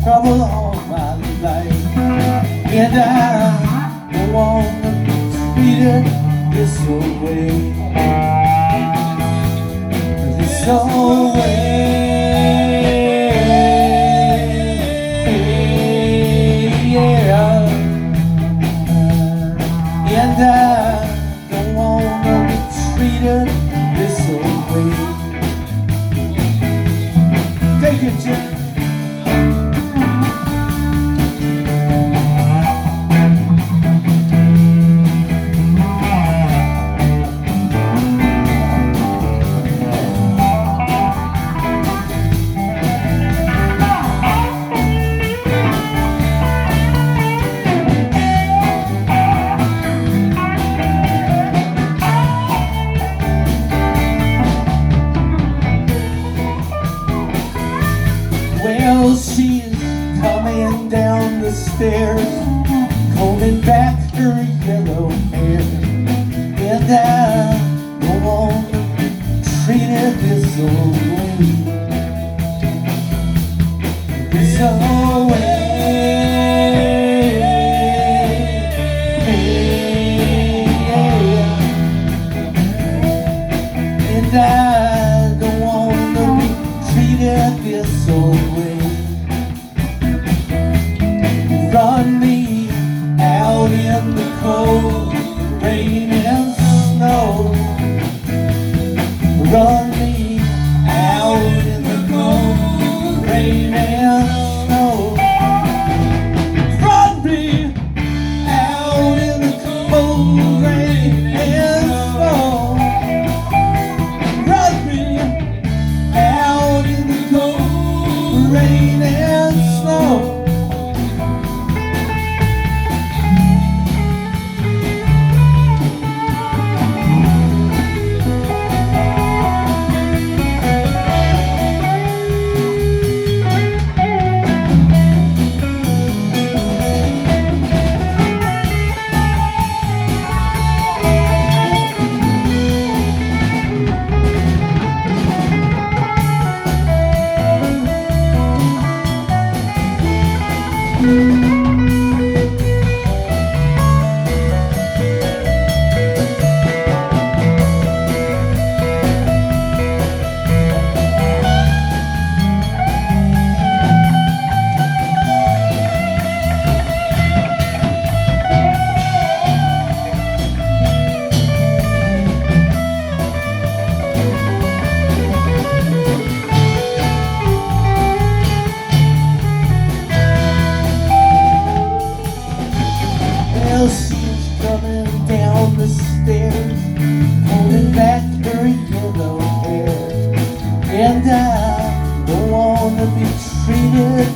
trouble all my life, and I don't want to be treated this way. This way. Yeah. And I don't want to be treated this way. Take it, Jim. Well, she's coming down the stairs, combing back her yellow hair, and I don't want to be treated this way. This way. And I don't want to be treated this way. Run me out in the cold rain and snow. Run me out in the cold rain and snow. Run me out in the cold rain and snow. Run me out in the cold rain and snow. She's coming down the stairs, holding back her yellow hair, and I don't want to be treated